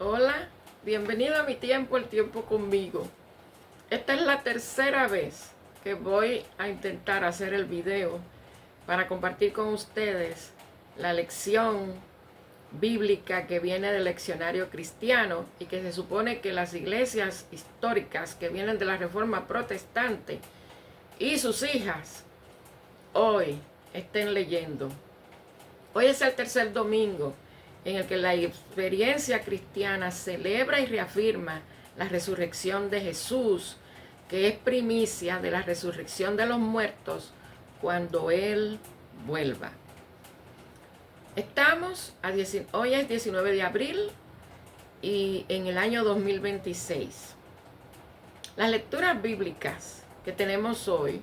Hola, bienvenido a mi tiempo, el tiempo conmigo. Esta es la tercera vez que voy a intentar hacer el video para compartir con ustedes la lección bíblica que viene del leccionario cristiano y que se supone que las iglesias históricas que vienen de la Reforma Protestante y sus hijas hoy estén leyendo. Hoy es el tercer domingo en el que la experiencia cristiana celebra y reafirma la resurrección de Jesús, que es primicia de la resurrección de los muertos cuando Él vuelva. Hoy es 19 de abril y en el año 2026. Las lecturas bíblicas que tenemos hoy,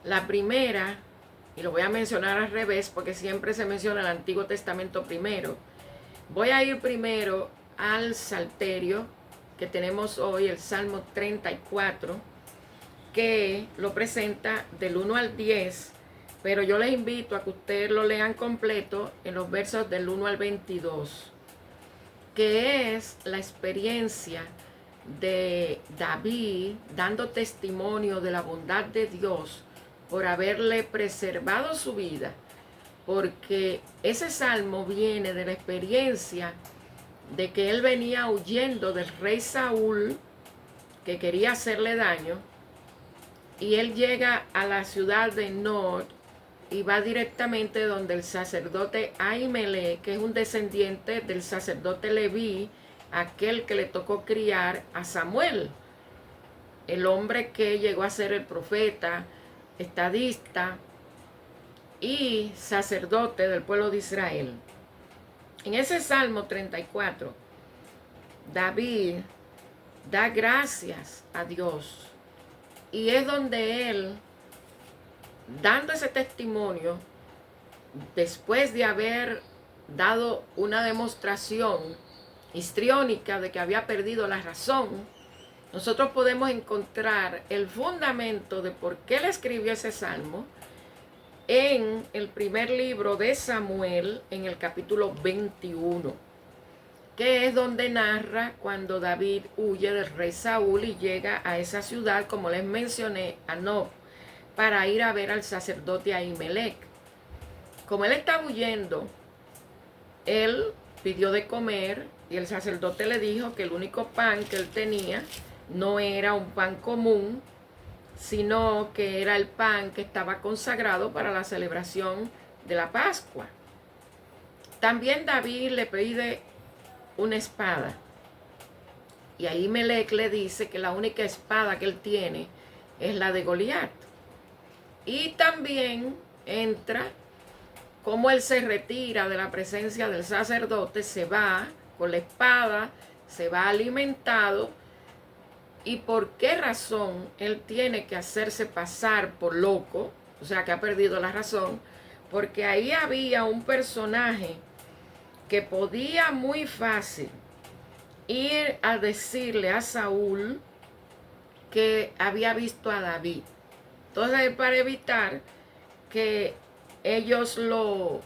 la primera, y lo voy a mencionar al revés porque siempre se menciona el Antiguo Testamento primero. Voy a ir primero al Salterio que tenemos hoy, el Salmo 34, que lo presenta del 1 al 10, pero yo les invito a que ustedes lo lean completo en los versos del 1 al 22, que es la experiencia de David dando testimonio de la bondad de Dios por haberle preservado su vida, porque ese salmo viene de la experiencia de que él venía huyendo del rey Saúl, que quería hacerle daño, y él llega a la ciudad de Nod y va directamente donde el sacerdote Ahimelech, que es un descendiente del sacerdote Leví, aquel que le tocó criar a Samuel, el hombre que llegó a ser el profeta, estadista y sacerdote del pueblo de Israel. En ese Salmo 34, David da gracias a Dios y es donde él, dando ese testimonio, después de haber dado una demostración histriónica de que había perdido la razón, nosotros podemos encontrar el fundamento de por qué él escribió ese salmo en el primer libro de Samuel, en el capítulo 21, que es donde narra cuando David huye del rey Saúl y llega a esa ciudad, como les mencioné, a Nob, para ir a ver al sacerdote Ahimelech. Como él estaba huyendo, él pidió de comer y el sacerdote le dijo que el único pan que él tenía no era un pan común, sino que era el pan que estaba consagrado para la celebración de la Pascua. También David le pide una espada, y Ahimelech le dice que la única espada que él tiene es la de Goliat. Y también entra como él se retira de la presencia del sacerdote, se va con la espada, se va alimentado. ¿Y por qué razón él tiene que hacerse pasar por loco? O sea, que ha perdido la razón. Porque ahí había un personaje que podía muy fácil ir a decirle a Saúl que había visto a David. Entonces, para evitar que ellos lo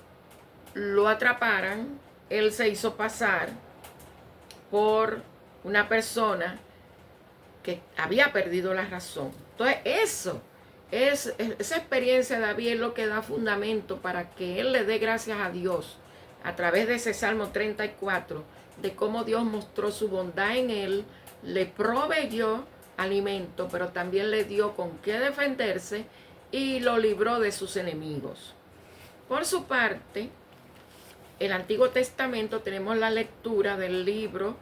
atraparan, él se hizo pasar por una persona que había perdido la razón. Entonces esa experiencia de David es lo que da fundamento para que él le dé gracias a Dios a través de ese Salmo 34, de cómo Dios mostró su bondad en él, le proveyó alimento, pero también le dio con qué defenderse y lo libró de sus enemigos. Por su parte, el Antiguo Testamento tenemos la lectura del libro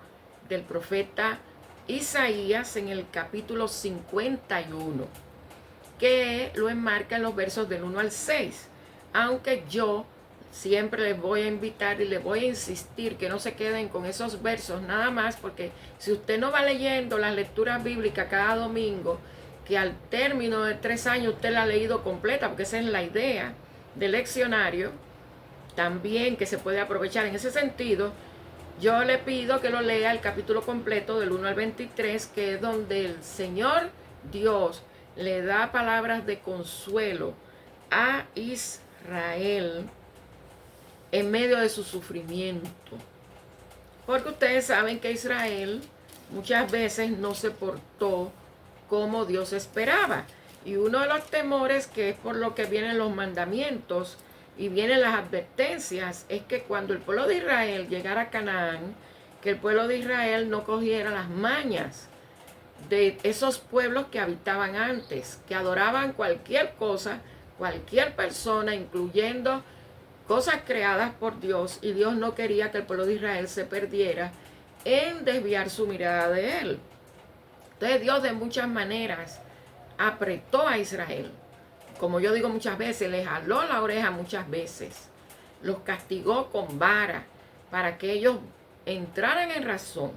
del profeta Isaías en el capítulo 51, que lo enmarca en los versos del 1 al 6. Aunque yo siempre les voy a invitar y les voy a insistir que no se queden con esos versos nada más, porque si usted no va leyendo las lecturas bíblicas cada domingo, que al término de 3 años usted la ha leído completa, porque esa es la idea del leccionario, también que se puede aprovechar en ese sentido, yo le pido que lo lea el capítulo completo del 1 al 23, que es donde el Señor Dios le da palabras de consuelo a Israel en medio de su sufrimiento. Porque ustedes saben que Israel muchas veces no se portó como Dios esperaba. Y uno de los temores, que es por lo que vienen los mandamientos y vienen las advertencias, es que cuando el pueblo de Israel llegara a Canaán, que el pueblo de Israel no cogiera las mañas de esos pueblos que habitaban antes, que adoraban cualquier cosa, cualquier persona, incluyendo cosas creadas por Dios, y Dios no quería que el pueblo de Israel se perdiera en desviar su mirada de él. Entonces Dios de muchas maneras apretó a Israel. Como yo digo muchas veces, le jaló la oreja muchas veces. Los castigó con vara para que ellos entraran en razón.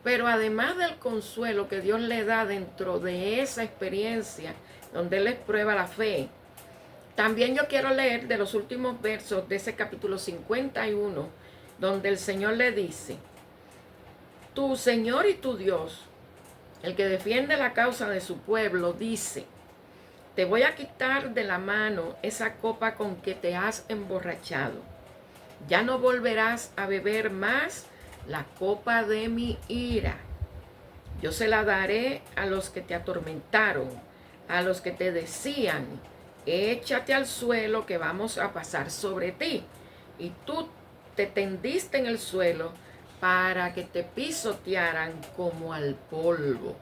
Pero además del consuelo que Dios le da dentro de esa experiencia, donde Él les prueba la fe, también yo quiero leer de los últimos versos de ese capítulo 51, donde el Señor le dice: tu Señor y tu Dios, el que defiende la causa de su pueblo, dice: te voy a quitar de la mano esa copa con que te has emborrachado. Ya no volverás a beber más la copa de mi ira. Yo se la daré a los que te atormentaron, a los que te decían: échate al suelo que vamos a pasar sobre ti. Y tú te tendiste en el suelo para que te pisotearan como al polvo.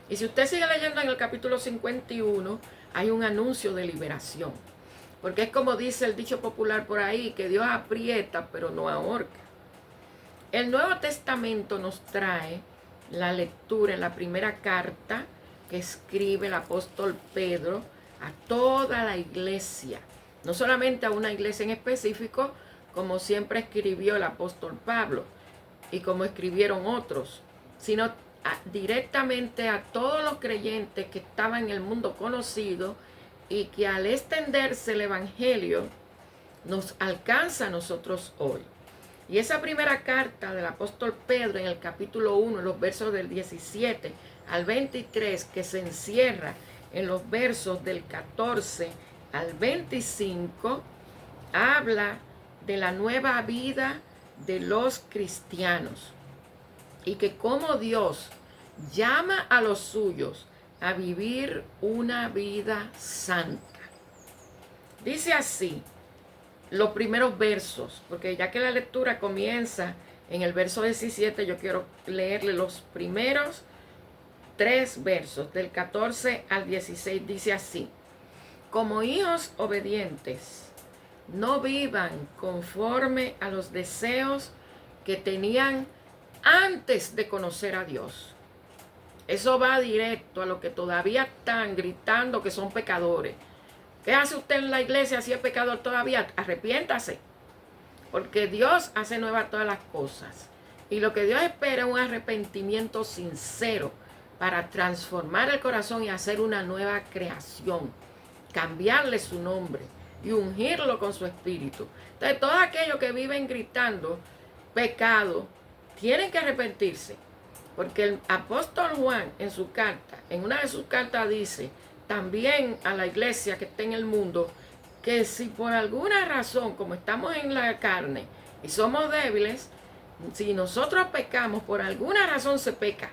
Y si usted sigue leyendo en el capítulo 51, hay un anuncio de liberación. Porque es como dice el dicho popular por ahí, que Dios aprieta pero no ahorca. El Nuevo Testamento nos trae la lectura en la primera carta que escribe el apóstol Pedro a toda la iglesia. No solamente a una iglesia en específico, como siempre escribió el apóstol Pablo y como escribieron otros, sino directamente a todos los creyentes que estaban en el mundo conocido, y que al extenderse el evangelio nos alcanza a nosotros hoy. Y esa primera carta del apóstol Pedro, en el capítulo 1, los versos del 17 al 23, que se encierra en los versos del 14 al 25, habla de la nueva vida de los cristianos, y que como Dios llama a los suyos a vivir una vida santa. Dice así los primeros versos, porque ya que la lectura comienza en el verso 17, yo quiero leerle los primeros 3 versos, del 14 al 16. Dice así: como hijos obedientes, no vivan conforme a los deseos que tenían antes de conocer a Dios. Eso va directo a lo que todavía están gritando que son pecadores. ¿Qué hace usted en la iglesia si es pecador todavía? Arrepiéntase, porque Dios hace nuevas todas las cosas. Y lo que Dios espera es un arrepentimiento sincero para transformar el corazón y hacer una nueva creación, cambiarle su nombre y ungirlo con su espíritu. Entonces, todos aquellos que viven gritando pecado tienen que arrepentirse, porque el apóstol Juan en su carta, en una de sus cartas, dice también a la iglesia que está en el mundo, que si por alguna razón, como estamos en la carne y somos débiles, si nosotros pecamos, por alguna razón se peca.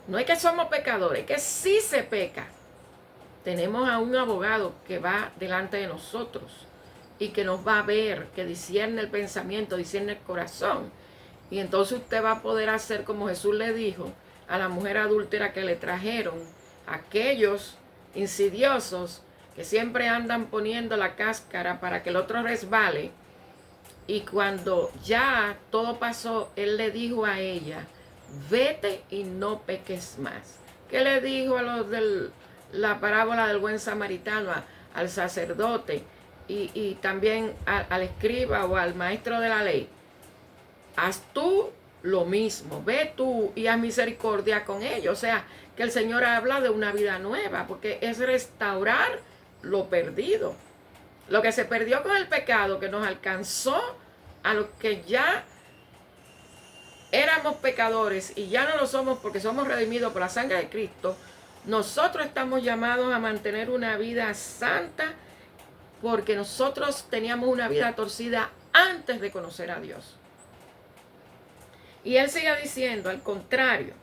No es que somos pecadores, es que sí se peca. Tenemos a un abogado que va delante de nosotros y que nos va a ver, que discierne el pensamiento, discierne el corazón. Y entonces usted va a poder hacer como Jesús le dijo a la mujer adúltera que le trajeron, aquellos insidiosos que siempre andan poniendo la cáscara para que el otro resbale. Y cuando ya todo pasó, él le dijo a ella: vete y no peques más. ¿Qué le dijo a los de la parábola del buen samaritano? Al sacerdote y también al escriba o al maestro de la ley: haz tú lo mismo, ve tú y haz misericordia con ellos. O sea, que el Señor habla de una vida nueva, porque es restaurar lo perdido. Lo que se perdió con el pecado, que nos alcanzó a los que ya éramos pecadores y ya no lo somos porque somos redimidos por la sangre de Cristo. Nosotros estamos llamados a mantener una vida santa, porque nosotros teníamos una vida torcida antes de conocer a Dios. Y él sigue diciendo, al contrario,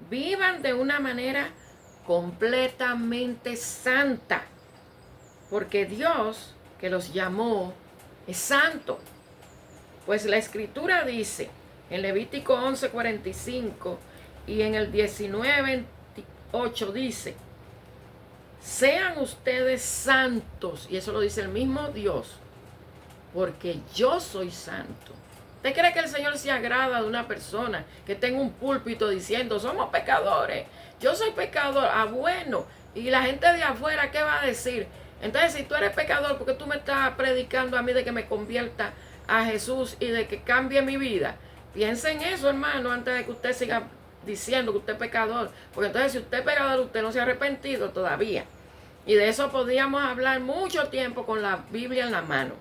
vivan de una manera completamente santa, porque Dios que los llamó es santo. Pues la escritura dice en Levítico 11:45 y en el 19:28 dice: sean ustedes santos, y eso lo dice el mismo Dios, porque yo soy santo. ¿Usted cree que el Señor se agrada de una persona que tenga un púlpito diciendo somos pecadores? Yo soy pecador. Ah, bueno. ¿Y la gente de afuera qué va a decir? Entonces, si tú eres pecador, ¿por qué tú me estás predicando a mí de que me convierta a Jesús y de que cambie mi vida? Piensa en eso, hermano, antes de que usted siga diciendo que usted es pecador. Porque entonces, si usted es pecador, usted no se ha arrepentido todavía. Y de eso podríamos hablar mucho tiempo con la Biblia en la mano.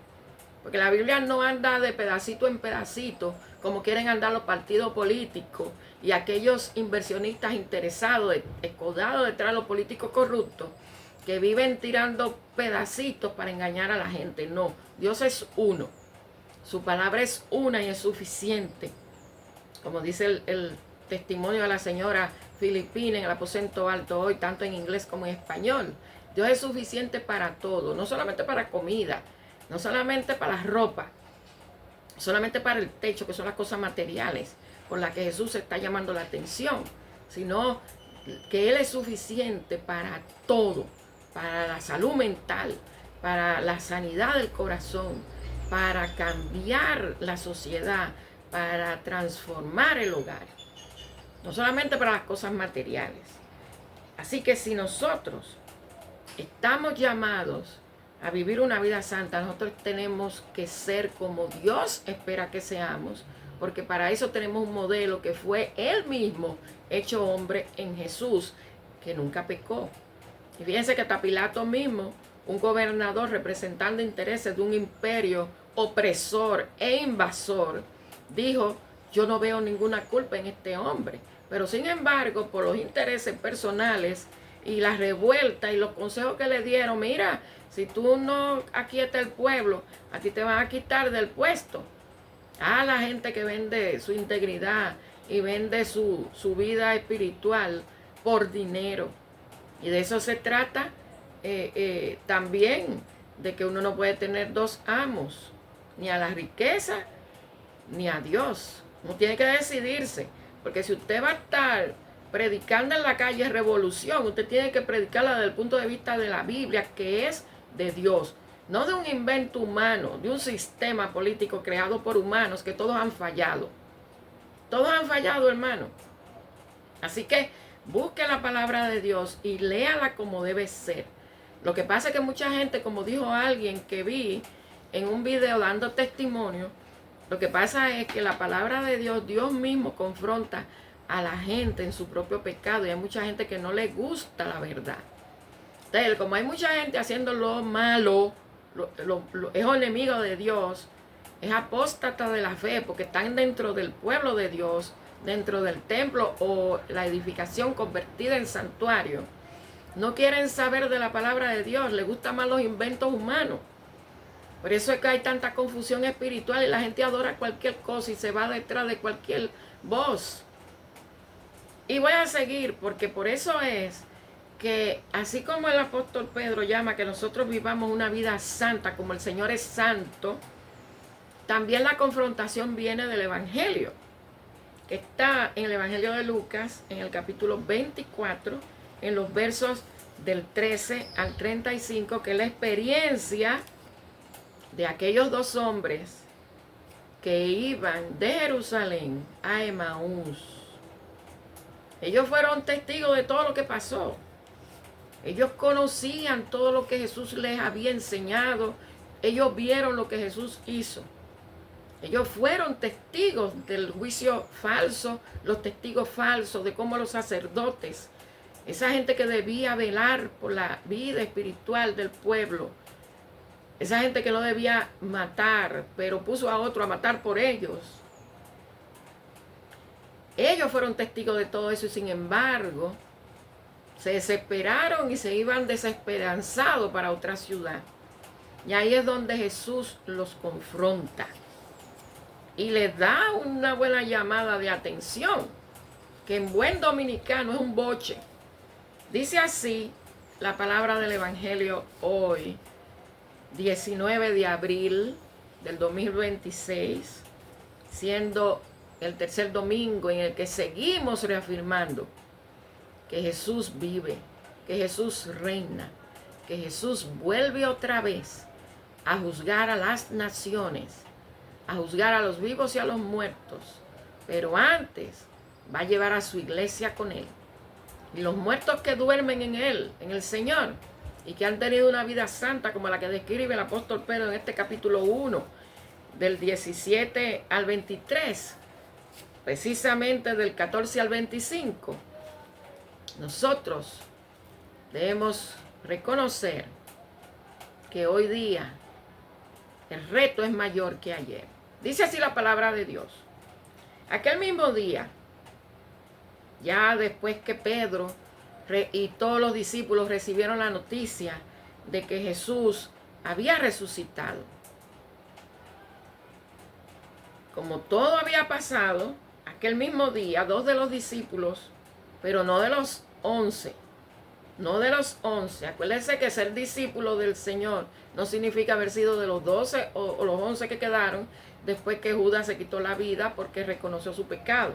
Porque la Biblia no anda de pedacito en pedacito, como quieren andar los partidos políticos y aquellos inversionistas interesados, escudados detrás de los políticos corruptos, que viven tirando pedacitos para engañar a la gente. No, Dios es uno. Su palabra es una y es suficiente. Como dice el testimonio de la señora Filipina en el aposento alto hoy, tanto en inglés como en español. Dios es suficiente para todo, no solamente para comida, no solamente para la ropa, solamente para el techo, que son las cosas materiales con las que Jesús está llamando la atención, sino que Él es suficiente para todo, para la salud mental, para la sanidad del corazón, para cambiar la sociedad, para transformar el hogar, no solamente para las cosas materiales. Así que si nosotros estamos llamados a vivir una vida santa, nosotros tenemos que ser como Dios espera que seamos, porque para eso tenemos un modelo que fue Él mismo hecho hombre en Jesús, que nunca pecó. Y fíjense que hasta Pilato mismo, un gobernador representando intereses de un imperio opresor e invasor, dijo: yo no veo ninguna culpa en este hombre. Pero sin embargo, por los intereses personales y la revuelta y los consejos que le dieron, mira, si tú no aquietas el pueblo, a ti te van a quitar del puesto. A la gente que vende su integridad y vende su vida espiritual por dinero. Y de eso se trata también, de que uno no puede tener dos amos, ni a la riqueza, ni a Dios. Uno tiene que decidirse, porque si usted va a estar predicando en la calle revolución, usted tiene que predicarla desde el punto de vista de la Biblia, que es de Dios, no de un invento humano, de un sistema político creado por humanos, que todos han fallado. Todos han fallado, hermano. Así que busque la palabra de Dios y léala como debe ser. Lo que pasa es que mucha gente, como dijo alguien que vi en un video dando testimonio, lo que pasa es que la palabra de Dios, Dios mismo confronta a la gente en su propio pecado, y hay mucha gente que no le gusta la verdad. Entonces, como hay mucha gente haciendo lo malo, es enemigo de Dios, es apóstata de la fe, porque están dentro del pueblo de Dios, dentro del templo o la edificación convertida en santuario. No quieren saber de la palabra de Dios, les gustan más los inventos humanos. Por eso es que hay tanta confusión espiritual y la gente adora cualquier cosa y se va detrás de cualquier voz. Y voy a seguir, porque por eso es que así como el apóstol Pedro llama que nosotros vivamos una vida santa como el Señor es santo, también la confrontación viene del Evangelio, que está en el Evangelio de Lucas, en el capítulo 24, en los versos del 13 al 35, que es la experiencia de aquellos dos hombres que iban de Jerusalén a Emaús. Ellos fueron testigos de todo lo que pasó. Ellos conocían todo lo que Jesús les había enseñado. Ellos vieron lo que Jesús hizo. Ellos fueron testigos del juicio falso, los testigos falsos de cómo los sacerdotes, esa gente que debía velar por la vida espiritual del pueblo, esa gente que no debía matar, pero puso a otro a matar por ellos. Ellos fueron testigos de todo eso y sin embargo se desesperaron y se iban desesperanzados para otra ciudad. Y ahí es donde Jesús los confronta. y les da una buena llamada de atención, que en buen dominicano es un boche. Dice así la palabra del Evangelio hoy, 19 de abril del 2026, siendo el tercer domingo en el que seguimos reafirmando que Jesús vive, que Jesús reina, que Jesús vuelve otra vez a juzgar a las naciones, a juzgar a los vivos y a los muertos, pero antes va a llevar a su iglesia con él. Y los muertos que duermen en él, en el Señor, y que han tenido una vida santa como la que describe el apóstol Pedro en este capítulo 1, del 17 al 23, precisamente del 14 al 25, nosotros debemos reconocer que hoy día el reto es mayor que ayer. Dice así la palabra de Dios. Aquel mismo día, ya después que Pedro y todos los discípulos recibieron la noticia de que Jesús había resucitado, como todo había pasado, aquel mismo día, 2 de los discípulos, pero no de los 11, no de los 11. Acuérdense que ser discípulo del Señor no significa haber sido de los 12 o los 11 que quedaron después que Judas se quitó la vida porque reconoció su pecado.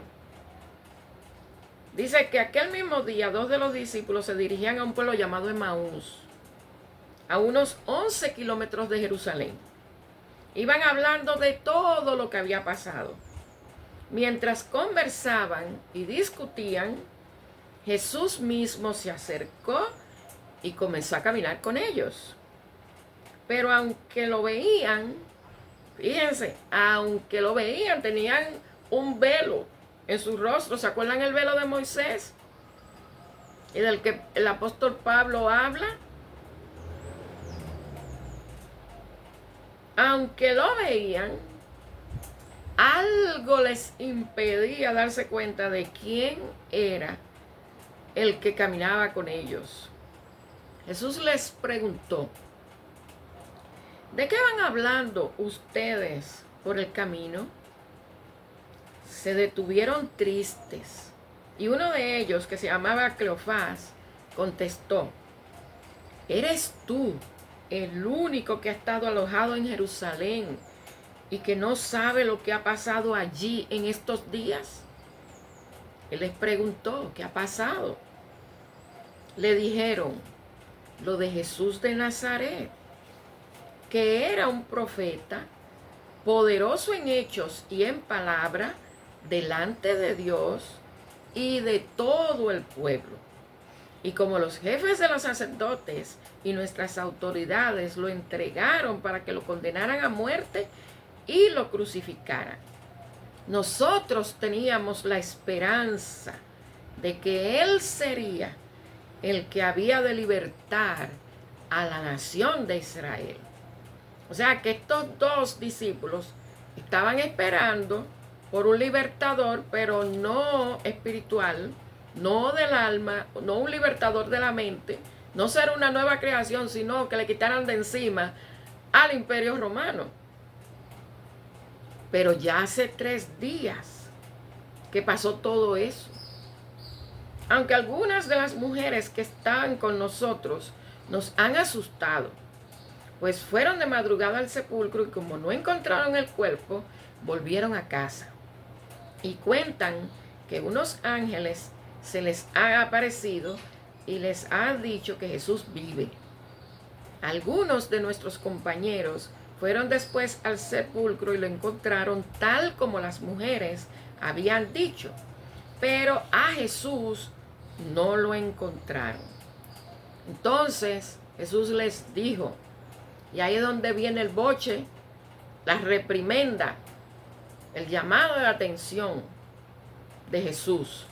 Dice que aquel mismo día 2 de los discípulos se dirigían a un pueblo llamado Emaús, a unos 11 kilómetros de Jerusalén. Iban hablando de todo lo que había pasado. Mientras conversaban y discutían, Jesús mismo se acercó y comenzó a caminar con ellos. Pero aunque lo veían, fíjense, aunque lo veían, tenían un velo en su rostro. ¿Se acuerdan el velo de Moisés? Y del que el apóstol Pablo habla. Aunque lo veían, algo les impedía darse cuenta de quién era el que caminaba con ellos. Jesús les preguntó: ¿de qué van hablando ustedes por el camino? Se detuvieron tristes, y uno de ellos, que se llamaba Cleofás, contestó: ¿eres tú el único que ha estado alojado en Jerusalén y que no sabe lo que ha pasado allí en estos días? Él les preguntó: ¿qué ha pasado? Le dijeron: lo de Jesús de Nazaret, que era un profeta, poderoso en hechos y en palabra, delante de Dios y de todo el pueblo. Y como los jefes de los sacerdotes y nuestras autoridades lo entregaron para que lo condenaran a muerte y lo crucificaran, nosotros teníamos la esperanza de que Él sería el que había de libertar a la nación de Israel. O sea que estos dos discípulos estaban esperando por un libertador, pero no espiritual, no del alma, no un libertador de la mente, no ser una nueva creación, sino que le quitaran de encima al imperio romano. Pero ya hace 3 días que pasó todo eso. Aunque algunas de las mujeres que están con nosotros nos han asustado, pues fueron de madrugada al sepulcro y como no encontraron el cuerpo, volvieron a casa. Y cuentan que unos ángeles se les ha aparecido y les ha dicho que Jesús vive. Algunos de nuestros compañeros fueron después al sepulcro y lo encontraron tal como las mujeres habían dicho, pero a Jesús no lo encontraron. Entonces Jesús les dijo, y ahí es donde viene el boche, la reprimenda, el llamado de atención de Jesús.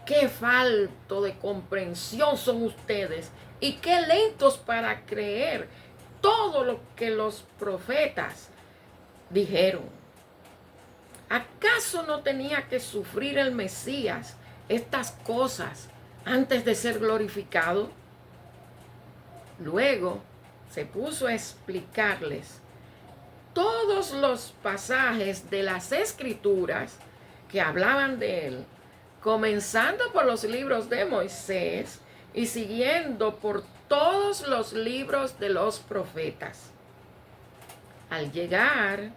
Qué falto de comprensión son ustedes y qué lentos para creer todo lo que los profetas dijeron. ¿Acaso no tenía que sufrir el Mesías estas cosas antes de ser glorificado? Luego se puso a explicarles todos los pasajes de las Escrituras que hablaban de él, comenzando por los libros de Moisés y siguiendo por todos los libros de los profetas. Al llegar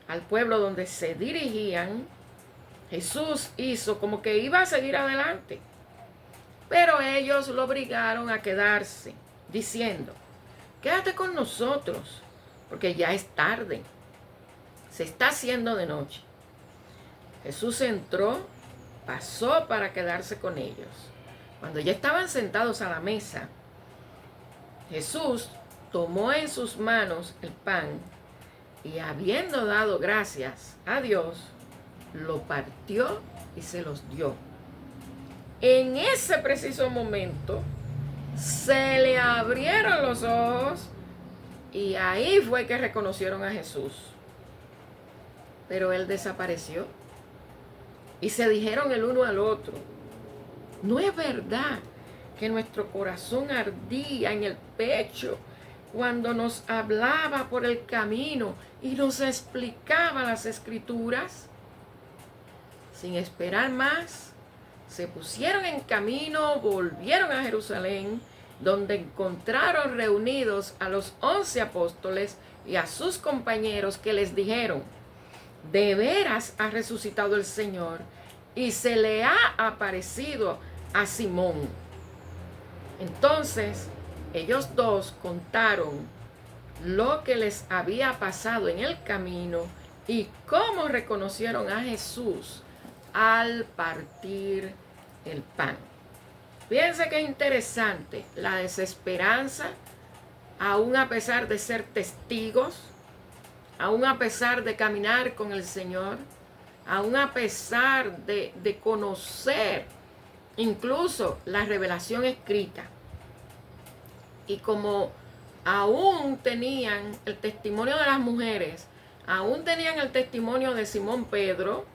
al pueblo donde se dirigían, Jesús hizo como que iba a seguir adelante, pero ellos lo obligaron a quedarse, diciendo: quédate con nosotros, porque ya es tarde, se está haciendo de noche. Jesús entró, pasó para quedarse con ellos. Cuando ya estaban sentados a la mesa, Jesús tomó en sus manos el pan y, habiendo dado gracias a Dios, lo partió y se los dio. En ese preciso momento se le abrieron los ojos y ahí fue que reconocieron a Jesús. Pero él desapareció y se dijeron el uno al otro: ¿no es verdad que nuestro corazón ardía en el pecho cuando nos hablaba por el camino y nos explicaba las Escrituras? Sin esperar más, se pusieron en camino, volvieron a Jerusalén, donde encontraron reunidos a los 11 apóstoles y a sus compañeros, que les dijeron: de veras ha resucitado el Señor y se le ha aparecido a Simón. Entonces ellos dos contaron lo que les había pasado en el camino y cómo reconocieron a Jesús al partir el pan. Fíjense qué interesante, la desesperanza, aún a pesar de ser testigos, aún a pesar de caminar con el Señor, aún a pesar de conocer incluso la revelación escrita. Y como aún tenían el testimonio de las mujeres, aún tenían el testimonio de Simón Pedro,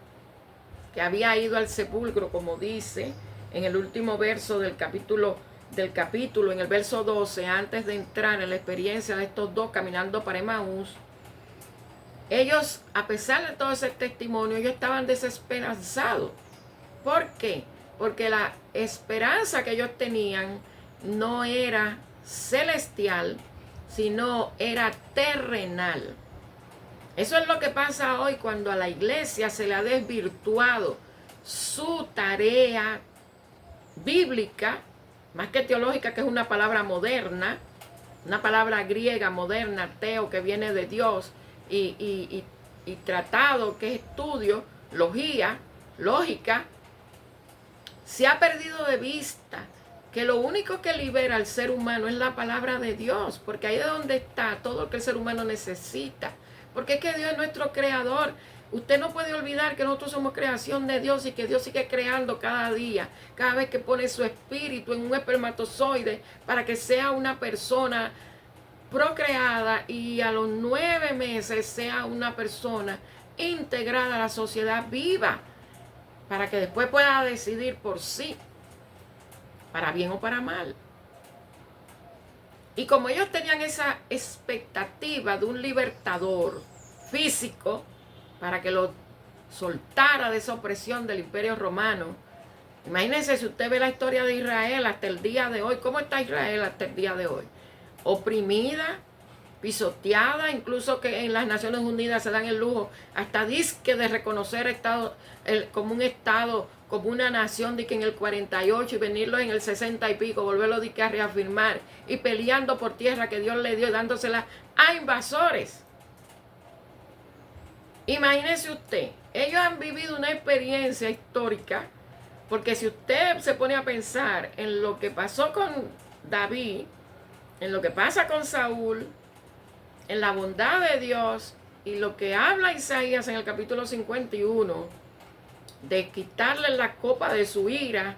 que había ido al sepulcro, como dice en el último verso del capítulo, en el verso 12, antes de entrar en la experiencia de estos dos caminando para Emaús. Ellos, a pesar de todo ese testimonio, ellos estaban desesperanzados. ¿Por qué? Porque la esperanza que ellos tenían no era celestial, sino era terrenal. Eso es lo que pasa hoy cuando a la iglesia se le ha desvirtuado su tarea bíblica, más que teológica, que es una palabra moderna, una palabra griega moderna, teo, que viene de Dios, y tratado, que es estudio, lógica. Se ha perdido de vista que lo único que libera al ser humano es la palabra de Dios, porque ahí es donde está todo lo que el ser humano necesita. Porque es que Dios es nuestro creador. Usted no puede olvidar que nosotros somos creación de Dios y que Dios sigue creando cada día, cada vez que pone su espíritu en un espermatozoide para que sea una persona procreada y a los 9 meses sea una persona integrada a la sociedad viva, para que después pueda decidir por sí, para bien o para mal. Y como ellos tenían esa expectativa de un libertador físico para que lo soltara de esa opresión del Imperio Romano, imagínense, si usted ve la historia de Israel hasta el día de hoy, ¿cómo está Israel hasta el día de hoy? Oprimida, pisoteada, incluso que en las Naciones Unidas se dan el lujo hasta disque de reconocer estado, como un estado, como una nación, de que en el 48 y venirlo en el 60 y pico, volverlo de que a reafirmar, y peleando por tierra que Dios le dio y dándosela a invasores. Imagínese usted, ellos han vivido una experiencia histórica, porque si usted se pone a pensar en lo que pasó con David, en lo que pasa con Saúl, en la bondad de Dios y lo que habla Isaías en el capítulo 51, de quitarle la copa de su ira,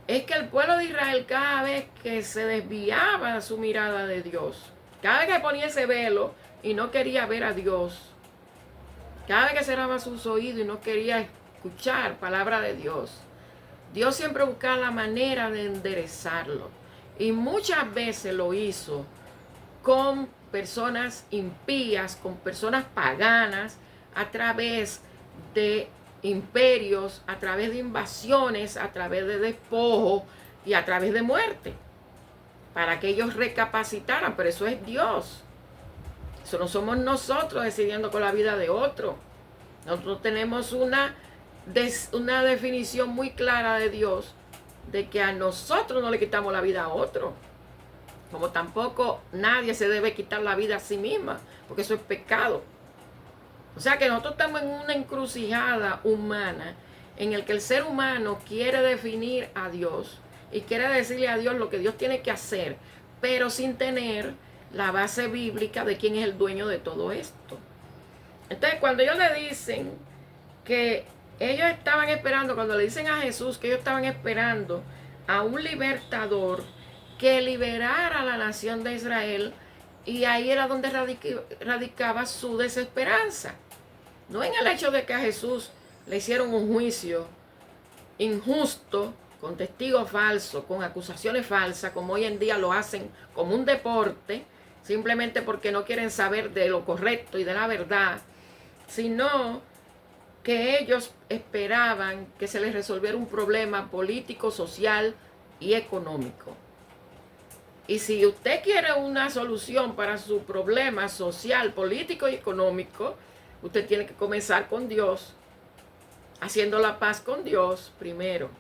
es que el pueblo de Israel, cada vez que se desviaba su mirada de Dios, cada vez que ponía ese velo y no quería ver a Dios, cada vez que cerraba sus oídos y no quería escuchar palabra de Dios, Dios siempre buscaba la manera de enderezarlo. Y muchas veces lo hizo con personas impías, con personas paganas, a través de imperios, a través de invasiones, a través de despojos y a través de muerte, para que ellos recapacitaran. Pero eso es Dios. Eso no somos nosotros decidiendo con la vida de otro. Nosotros tenemos una definición muy clara de Dios, de que a nosotros no le quitamos la vida a otro. Como tampoco nadie se debe quitar la vida a sí misma, porque eso es pecado. O sea que nosotros estamos en una encrucijada humana en el que el ser humano quiere definir a Dios y quiere decirle a Dios lo que Dios tiene que hacer, pero sin tener la base bíblica de quién es el dueño de todo esto. Entonces, cuando ellos le dicen que ellos estaban esperando, cuando le dicen a Jesús que ellos estaban esperando a un libertador que liberara a la nación de Israel, y ahí era donde radicaba su desesperanza. No en el hecho de que a Jesús le hicieron un juicio injusto, con testigos falsos, con acusaciones falsas, como hoy en día lo hacen como un deporte, simplemente porque no quieren saber de lo correcto y de la verdad, sino que ellos esperaban que se les resolviera un problema político, social y económico. Y si usted quiere una solución para su problema social, político y económico, usted tiene que comenzar con Dios, haciendo la paz con Dios primero.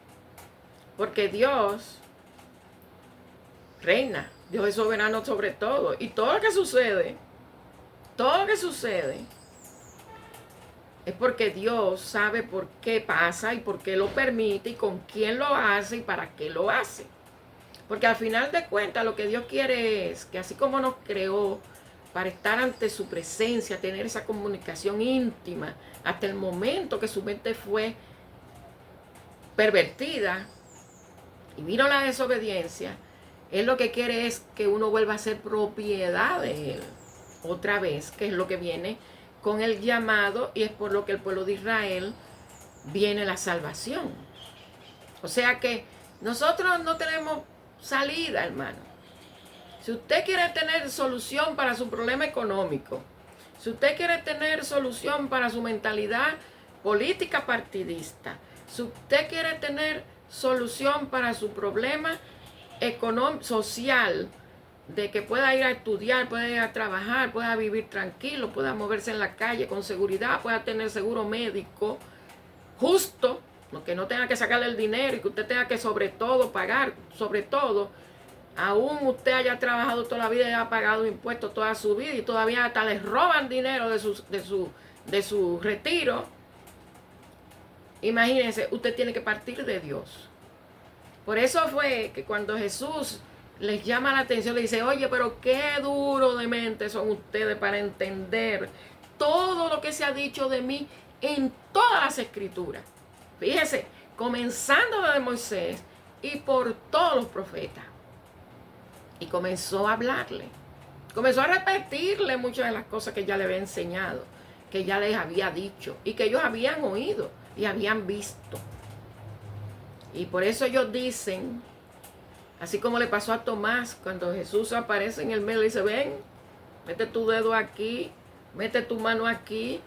Porque Dios reina, Dios es soberano sobre todo. Y todo lo que sucede es porque Dios sabe por qué pasa y por qué lo permite y con quién lo hace y para qué lo hace. Porque al final de cuentas lo que Dios quiere es que así como nos creó para estar ante su presencia, tener esa comunicación íntima, hasta el momento que su mente fue pervertida y vino la desobediencia, Él lo que quiere es que uno vuelva a ser propiedad de Él otra vez, que es lo que viene con el llamado, y es por lo que el pueblo de Israel viene la salvación. O sea que nosotros no tenemos salida, hermano. Si usted quiere tener solución para su problema económico, si usted quiere tener solución para su mentalidad política partidista, si usted quiere tener solución para su problema social, de que pueda ir a estudiar, pueda ir a trabajar, pueda vivir tranquilo, pueda moverse en la calle con seguridad, pueda tener seguro médico justo, que no tenga que sacarle el dinero y que usted tenga que sobre todo pagar, sobre todo, aún usted haya trabajado toda la vida y haya pagado impuestos toda su vida y todavía hasta les roban dinero de su retiro. Imagínense, usted tiene que partir de Dios. Por eso fue que cuando Jesús les llama la atención, le dice, oye, pero qué duro de mente son ustedes para entender todo lo que se ha dicho de mí en todas las escrituras. Fíjese, comenzando desde Moisés y por todos los profetas. Y comenzó a hablarle. Comenzó a repetirle muchas de las cosas que ya le había enseñado, que ya les había dicho y que ellos habían oído y habían visto. Y por eso ellos dicen, así como le pasó a Tomás, cuando Jesús aparece en el medio y dice, ven, mete tu dedo aquí, mete tu mano aquí.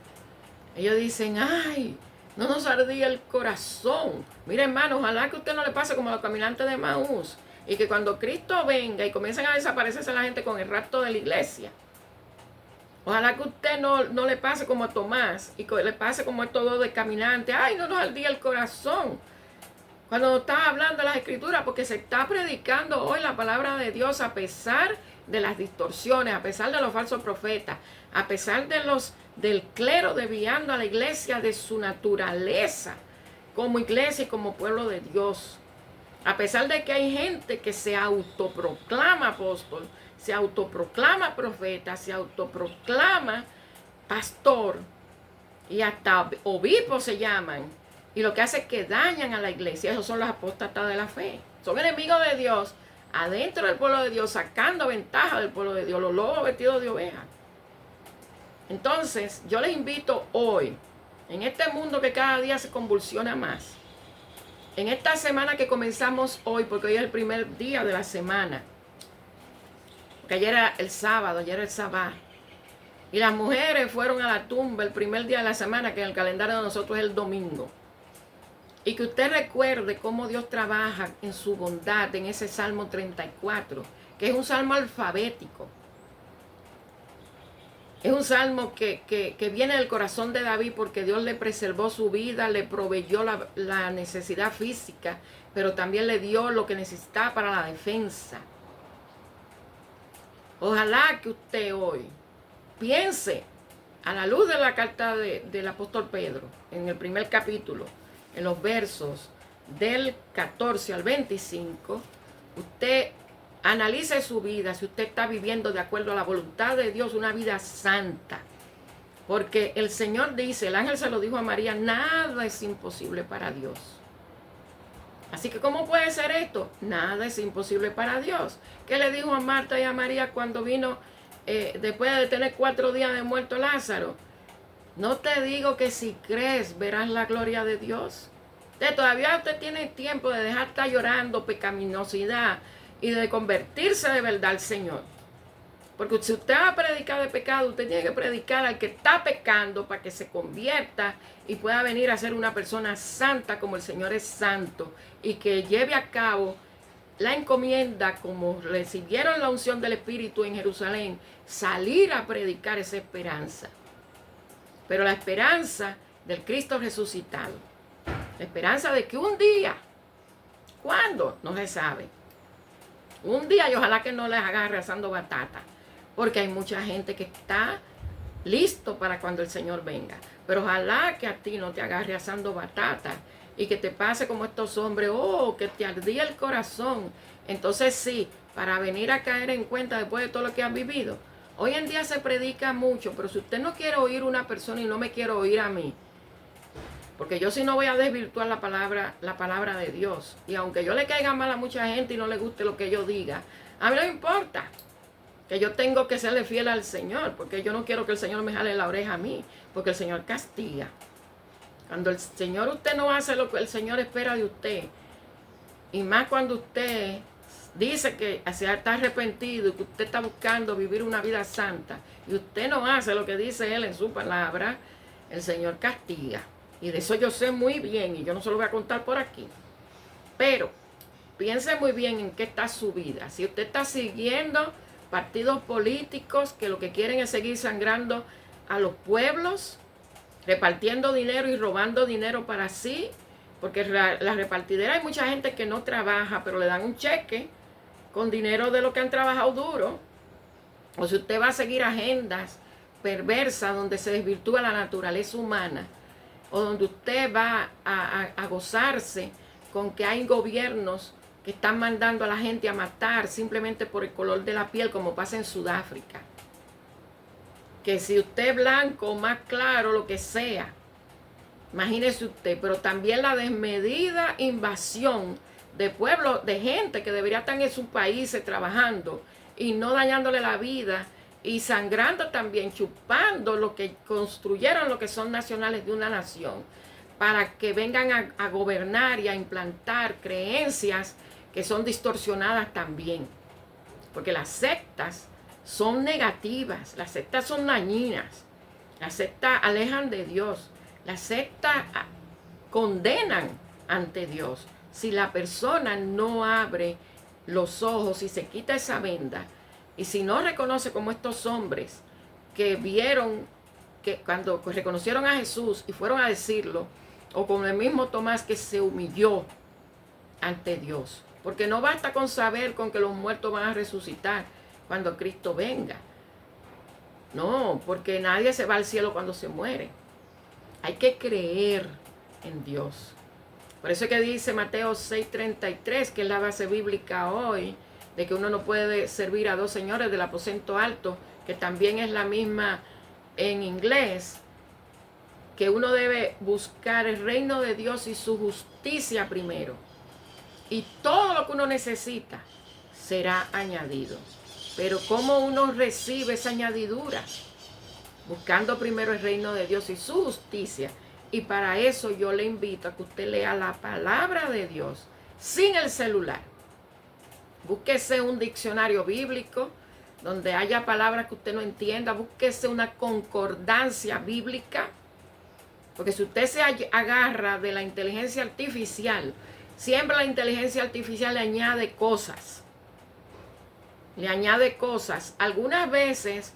Ellos dicen, ay, no nos ardía el corazón. Mire, hermano, ojalá que a usted no le pase como a los caminantes de Maús, y que cuando Cristo venga y comiencen a desaparecerse la gente con el rapto de la iglesia, ojalá que a usted no le pase como a Tomás y que le pase como a estos dos de caminantes. Ay, no nos ardía el corazón cuando está hablando de las escrituras, porque se está predicando hoy la palabra de Dios a pesar de las distorsiones, a pesar de los falsos profetas, a pesar del clero desviando a la iglesia de su naturaleza como iglesia y como pueblo de Dios. A pesar de que hay gente que se autoproclama apóstol, se autoproclama profeta, se autoproclama pastor y hasta obispos se llaman. Y lo que hace es que dañan a la iglesia. Esos son los apóstatas de la fe. Son enemigos de Dios, adentro del pueblo de Dios, sacando ventaja del pueblo de Dios, los lobos vestidos de oveja. Entonces, yo les invito hoy, en este mundo que cada día se convulsiona más, en esta semana que comenzamos hoy, porque hoy es el primer día de la semana, que ayer era el sábado, ayer era el sabbat. Y las mujeres fueron a la tumba el primer día de la semana, que en el calendario de nosotros es el domingo. Y que usted recuerde cómo Dios trabaja en su bondad en ese Salmo 34, que es un salmo alfabético. Es un salmo que viene del corazón de David porque Dios le preservó su vida, le proveyó la necesidad física, pero también le dio lo que necesitaba para la defensa. Ojalá que usted hoy piense a la luz de la carta del apóstol Pedro, en el primer capítulo, en los versos del 14 al 25, usted analice su vida, si usted está viviendo de acuerdo a la voluntad de Dios, una vida santa. Porque el Señor dice, el ángel se lo dijo a María, nada es imposible para Dios. Así que, ¿cómo puede ser esto? Nada es imposible para Dios. ¿Qué le dijo a Marta y a María cuando vino después de tener 4 días de muerto Lázaro? No te digo que si crees verás la gloria de Dios. Todavía usted tiene tiempo de dejar de estar llorando pecaminosidad y de convertirse de verdad al Señor. Porque si usted va a predicar de pecado, usted tiene que predicar al que está pecando para que se convierta y pueda venir a ser una persona santa como el Señor es santo y que lleve a cabo la encomienda como recibieron la unción del Espíritu en Jerusalén, salir a predicar esa esperanza. Pero la esperanza del Cristo resucitado, la esperanza de que un día, ¿cuándo? No se sabe. Un día, y ojalá que no les agarre asando batata, porque hay mucha gente que está listo para cuando el Señor venga. Pero ojalá que a ti no te agarre asando batata y que te pase como estos hombres, que te ardía el corazón. Entonces sí, para venir a caer en cuenta después de todo lo que han vivido. Hoy en día se predica mucho, pero si usted no quiere oír una persona y no me quiere oír a mí, porque yo sí no voy a desvirtuar la palabra de Dios. Y aunque yo le caiga mal a mucha gente y no le guste lo que yo diga, a mí no me importa. Que yo tengo que serle fiel al Señor, porque yo no quiero que el Señor me jale la oreja a mí, porque el Señor castiga. Cuando el Señor, usted no hace lo que el Señor espera de usted, y más cuando usted dice que está arrepentido y que usted está buscando vivir una vida santa, y usted no hace lo que dice Él en su palabra, el Señor castiga. Y de eso yo sé muy bien, y yo no se lo voy a contar por aquí. Pero piense muy bien en qué está su vida. Si usted está siguiendo partidos políticos que lo que quieren es seguir sangrando a los pueblos, repartiendo dinero y robando dinero para sí, porque la repartidera hay mucha gente que no trabaja, pero le dan un cheque con dinero de lo que han trabajado duro. O si usted va a seguir agendas perversas donde se desvirtúa la naturaleza humana, o donde usted va a gozarse con que hay gobiernos que están mandando a la gente a matar simplemente por el color de la piel, como pasa en Sudáfrica. Que si usted es blanco, más claro, lo que sea, imagínese usted, pero también la desmedida invasión de pueblos, de gente que debería estar en sus países trabajando y no dañándole la vida y sangrando también, chupando lo que construyeron, lo que son nacionales de una nación, para que vengan a gobernar y a implantar creencias que son distorsionadas también. Porque las sectas son negativas, las sectas son dañinas, las sectas alejan de Dios, las sectas condenan ante Dios. Si la persona no abre los ojos y se quita esa venda, y si no reconoce como estos hombres que vieron, que cuando reconocieron a Jesús y fueron a decirlo, o como el mismo Tomás que se humilló ante Dios. Porque no basta con saber con que los muertos van a resucitar cuando Cristo venga. No, porque nadie se va al cielo cuando se muere. Hay que creer en Dios. Por eso es que dice Mateo 6:33, que es la base bíblica hoy, de que uno no puede servir a dos señores, del aposento alto, que también es la misma en inglés, que uno debe buscar el reino de Dios y su justicia primero. Y todo lo que uno necesita será añadido. Pero ¿cómo uno recibe esa añadidura? Buscando primero el reino de Dios y su justicia. Y para eso yo le invito a que usted lea la palabra de Dios sin el celular. Búsquese un diccionario bíblico donde haya palabras que usted no entienda, búsquese una concordancia bíblica, porque si usted se agarra de la inteligencia artificial, siempre la inteligencia artificial le añade cosas. Le añade cosas. Algunas veces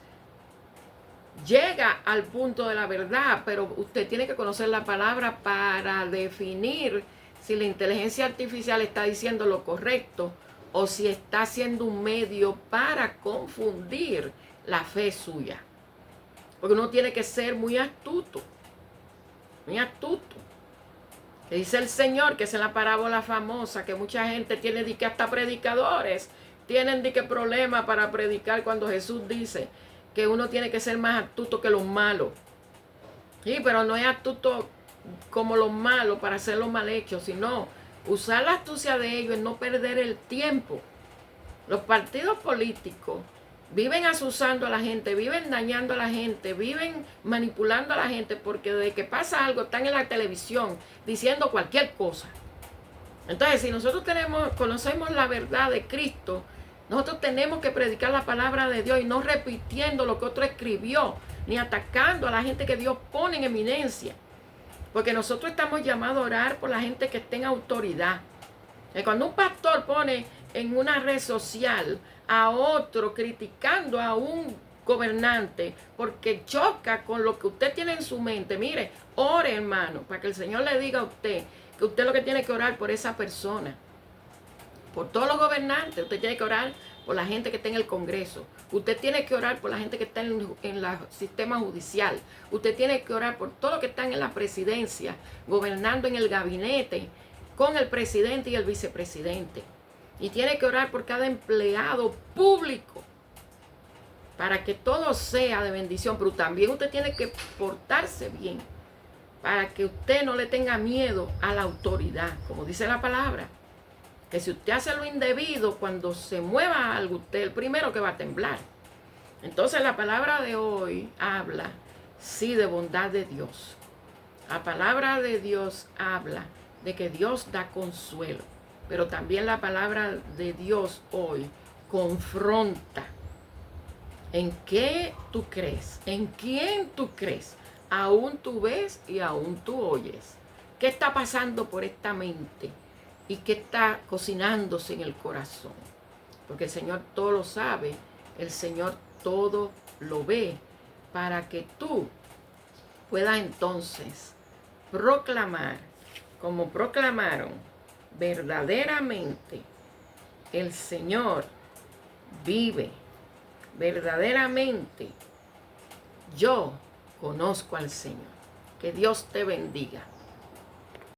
llega al punto de la verdad, pero usted tiene que conocer la palabra para definir si la inteligencia artificial está diciendo lo correcto o si está siendo un medio para confundir la fe suya. Porque uno tiene que ser muy astuto. Muy astuto. Que dice el Señor, que es en la parábola famosa, que mucha gente tiene de que hasta predicadores tienen de que problemas para predicar cuando Jesús dice que uno tiene que ser más astuto que los malos. Sí, pero no es astuto como los malos para hacerlo mal hecho, sino usar la astucia de ellos en no perder el tiempo. Los partidos políticos viven asusando a la gente, viven dañando a la gente, viven manipulando a la gente, porque desde que pasa algo están en la televisión diciendo cualquier cosa. Entonces, si nosotros conocemos la verdad de Cristo, nosotros tenemos que predicar la palabra de Dios y no repitiendo lo que otro escribió, ni atacando a la gente que Dios pone en eminencia. Porque nosotros estamos llamados a orar por la gente que esté en autoridad. Y cuando un pastor pone en una red social a otro criticando a un gobernante porque choca con lo que usted tiene en su mente, mire, ore, hermano, para que el Señor le diga a usted que usted lo que tiene que orar por esa persona. Por todos los gobernantes, usted tiene que orar por la gente que está en el Congreso. Usted tiene que orar por la gente que está en el sistema judicial. Usted tiene que orar por todos los que están en la presidencia, gobernando en el gabinete, con el presidente y el vicepresidente. Y tiene que orar por cada empleado público, para que todo sea de bendición. Pero también usted tiene que portarse bien, para que usted no le tenga miedo a la autoridad, como dice la palabra. Que si usted hace lo indebido, cuando se mueva algo, usted es el primero que va a temblar. Entonces la palabra de hoy habla, sí, de bondad de Dios. La palabra de Dios habla de que Dios da consuelo. Pero también la palabra de Dios hoy confronta. ¿En qué tú crees? ¿En quién tú crees? Aún tú ves y aún tú oyes. ¿Qué está pasando por esta mente? ¿Y qué está cocinándose en el corazón? Porque el Señor todo lo sabe, el Señor todo lo ve, para que tú puedas entonces proclamar, como proclamaron, verdaderamente el Señor vive, verdaderamente yo conozco al Señor. Que Dios te bendiga.